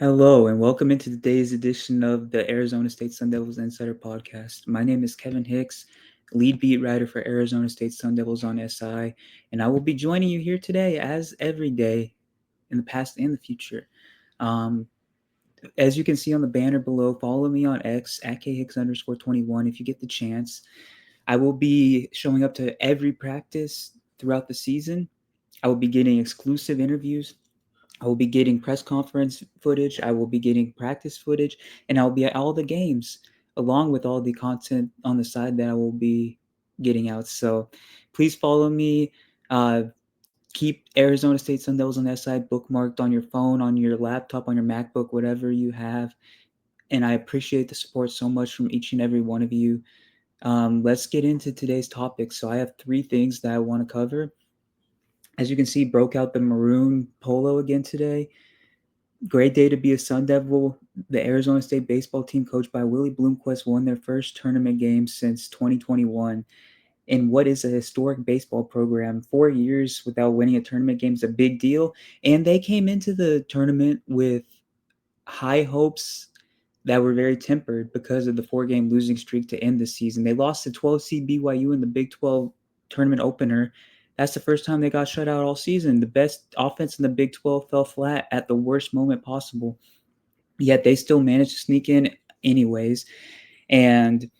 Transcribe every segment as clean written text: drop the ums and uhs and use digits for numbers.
Hello, and welcome into today's edition of the Arizona State Sun Devils Insider Podcast. My name is Kevin Hicks, lead beat writer for Arizona State Sun Devils on SI, and I will be joining you here today, as every day in the past and the future. Um, as you can see on the banner below, follow me on X at khicks_21 if you get the chance. I will be showing up to every practice throughout the season. I will be getting exclusive interviews. I will be getting press conference footage. I will be getting practice footage, and I'll be at all the games, along with all the content on the side that I will be getting out. So please follow me. Keep Arizona State Sun Devils on that side bookmarked on your phone, on your laptop, on your MacBook, whatever you have. And I appreciate the support so much from each and every one of you. Let's get into today's topic. So I have three things that I want to cover. As you can see, broke out the maroon polo again today. Great day to be a Sun Devil. The Arizona State baseball team, coached by Willie Bloomquist, won their first tournament game since 2021. In what is a historic baseball program, 4 years without winning a tournament game is a big deal. And they came into the tournament with high hopes that were very tempered because of the 4 game losing streak to end the season. They lost to 12 seed BYU in the Big 12 tournament opener. That's the first time they got shut out all season. The best offense in the Big 12 fell flat at the worst moment possible. Yet they still managed to sneak in anyways. And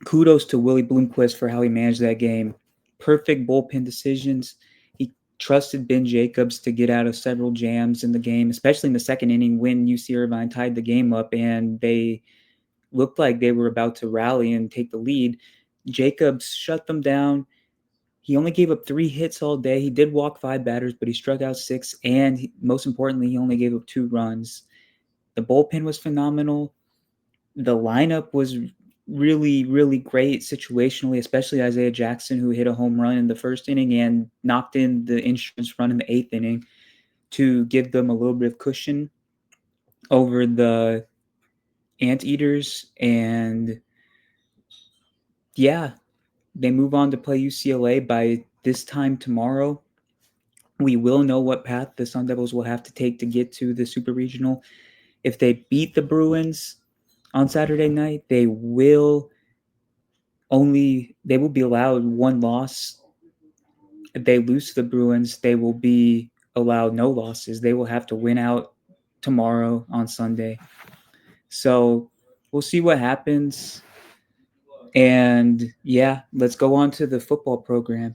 kudos to Willie Bloomquist for how he managed that game. Perfect bullpen decisions. He trusted Ben Jacobs to get out of several jams in the game, especially in the second inning when UC Irvine tied the game up and they looked like they were about to rally and take the lead. Jacobs shut them down. He only gave up 3 hits all day. He did walk 5 batters, but he struck out 6. And most importantly, he only gave up 2 runs. The bullpen was phenomenal. The lineup was really, really great situationally, especially Isaiah Jackson, who hit a home run in the first inning and knocked in the insurance run in the 8th inning to give them a little bit of cushion over the Anteaters. And yeah, they move on to play UCLA by this time tomorrow. We will know what path the Sun Devils will have to take to get to the Super Regional. If they beat the Bruins on Saturday night, they will be allowed 1 loss. If they lose to the Bruins, they will be allowed no losses. They will have to win out tomorrow on Sunday. So we'll see what happens. And yeah, let's go on to the football program.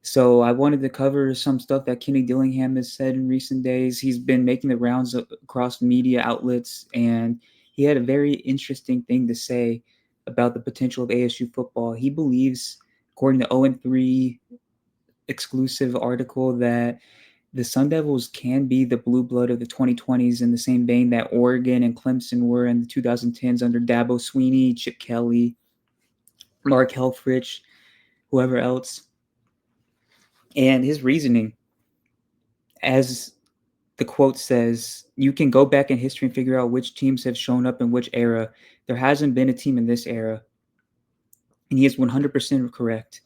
So I wanted to cover some stuff that Kenny Dillingham has said in recent days. He's been making the rounds across media outlets, and he had a very interesting thing to say about the potential of ASU football. He believes, according to 0-3 exclusive article, that the Sun Devils can be the blue blood of the 2020s in the same vein that Oregon and Clemson were in the 2010s under Dabo Swinney, Chip Kelly, Mark Helfrich, whoever else. And his reasoning, as the quote says, you can go back in history and figure out which teams have shown up in which era. There hasn't been a team in this era. And he is 100% correct.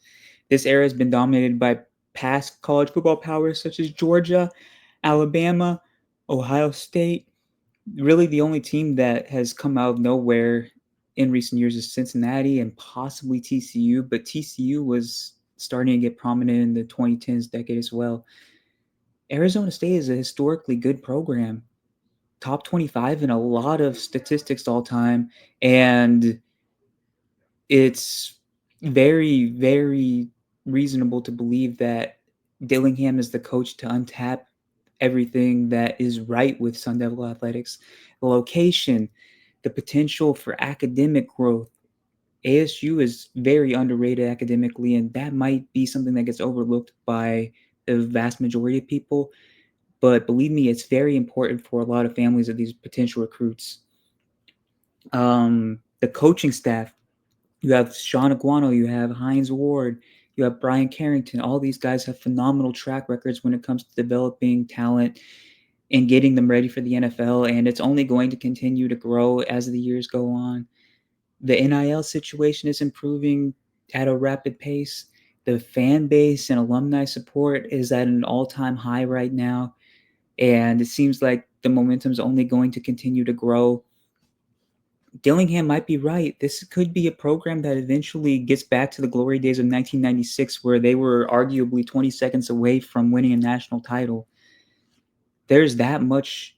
This era has been dominated by past college football powers such as Georgia, Alabama, Ohio State. Really, the only team that has come out of nowhere in recent years is Cincinnati and possibly TCU, but TCU was starting to get prominent in the 2010s decade as well. Arizona State is a historically good program, top 25 in a lot of statistics all time, and it's very, very reasonable to believe that Dillingham is the coach to untap everything that is right with Sun Devil athletics. The location, the potential for academic growth. ASU is very underrated academically, and that might be something that gets overlooked by the vast majority of people. But believe me, it's very important for a lot of families of these potential recruits. The coaching staff, you have Sean Aguano, you have Hines Ward, you have Brian Carrington. All these guys have phenomenal track records when it comes to developing talent and getting them ready for the NFL, and it's only going to continue to grow as the years go on. The NIL situation is improving at a rapid pace. The fan base and alumni support is at an all-time high right now, and it seems like the momentum is only going to continue to grow. Dillingham might be right. This could be a program that eventually gets back to the glory days of 1996, where they were arguably 20 seconds away from winning a national title. There's that much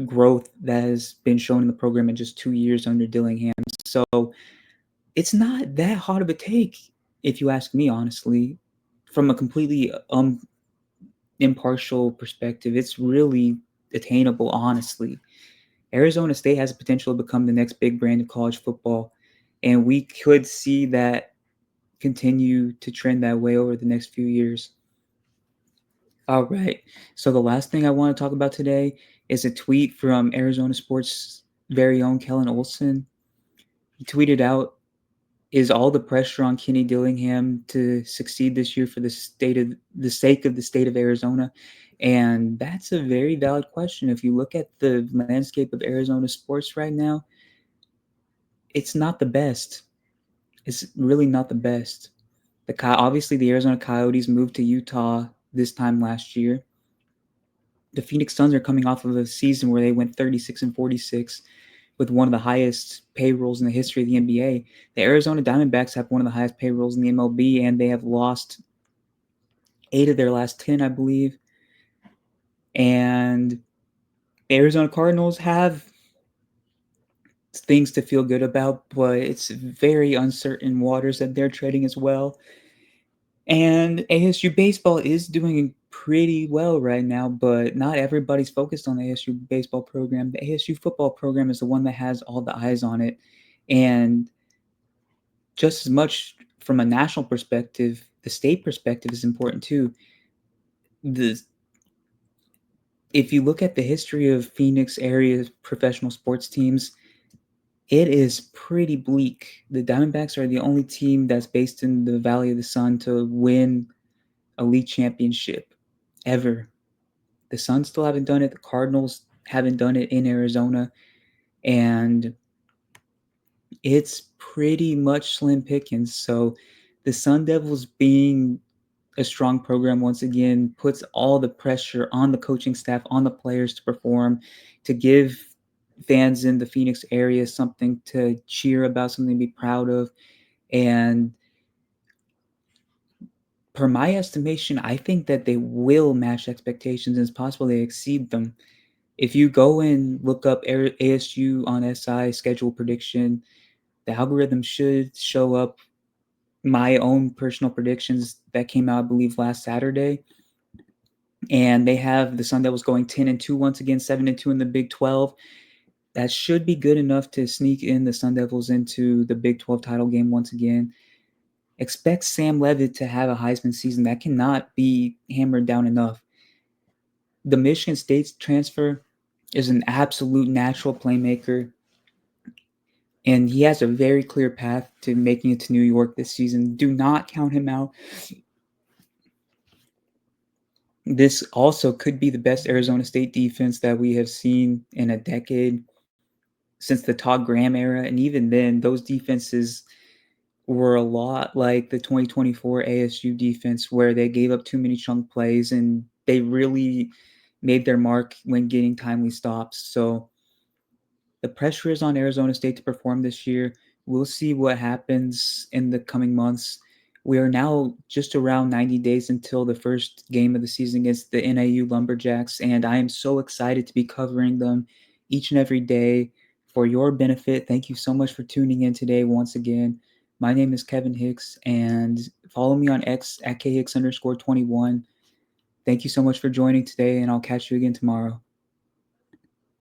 growth that has been shown in the program in just 2 years under Dillingham. So it's not that hard of a take, if you ask me, honestly. From a completely impartial perspective, it's really attainable, honestly. Arizona State has the potential to become the next big brand of college football, and we could see that continue to trend that way over the next few years. All right. So the last thing I want to talk about today is a tweet from Arizona Sports' very own Kellen Olson. He tweeted out, "Is all the pressure on Kenny Dillingham to succeed this year for the sake of the state of Arizona?" And that's a very valid question. If you look at the landscape of Arizona sports right now, it's not the best. It's really not the best. Obviously the Arizona Coyotes moved to Utah this time last year. The Phoenix Suns are coming off of a season where they went 36-46 with one of the highest payrolls in the history of the NBA. The Arizona Diamondbacks have one of the highest payrolls in the MLB, and they have lost 8 of their last 10, I believe. And the Arizona Cardinals have things to feel good about, but it's very uncertain waters that they're treading as well. And ASU baseball is doing pretty well right now, but not everybody's focused on the ASU baseball program. The ASU football program is the one that has all the eyes on it. And just as much from a national perspective, the state perspective is important too. If you look at the history of Phoenix area professional sports teams, it is pretty bleak. The Diamondbacks are the only team that's based in the Valley of the Sun to win a league championship ever. The Suns still haven't done it. The Cardinals haven't done it in Arizona. And it's pretty much slim pickings. So the Sun Devils being a strong program once again puts all the pressure on the coaching staff, on the players to perform, to give fans in the Phoenix area something to cheer about, something to be proud of. And per my estimation, I think that they will match expectations, and it's possible they exceed them. If you go and look up ASU on SI schedule prediction, the algorithm should show up my own personal predictions that came out, I believe, last Saturday. And they have the Sun Devils going 10-2 once again, 7-2 in the Big 12. That should be good enough to sneak in the Sun Devils into the Big 12 title game once again. Expect Sam Levitt to have a Heisman season. That cannot be hammered down enough. The Michigan State transfer is an absolute natural playmaker, and he has a very clear path to making it to New York this season. Do not count him out. This also could be the best Arizona State defense that we have seen in a decade since the Todd Graham era. And even then, those defenses were a lot like the 2024 ASU defense, where they gave up too many chunk plays and they really made their mark when getting timely stops. So the pressure is on Arizona State to perform this year. We'll see what happens in the coming months. We are now just around 90 days until the first game of the season against the NAU Lumberjacks, and I am so excited to be covering them each and every day for your benefit. Thank you so much for tuning in today once again. My name is Kevin Hicks, and follow me on X at khicks_21. Thank you so much for joining today, and I'll catch you again tomorrow.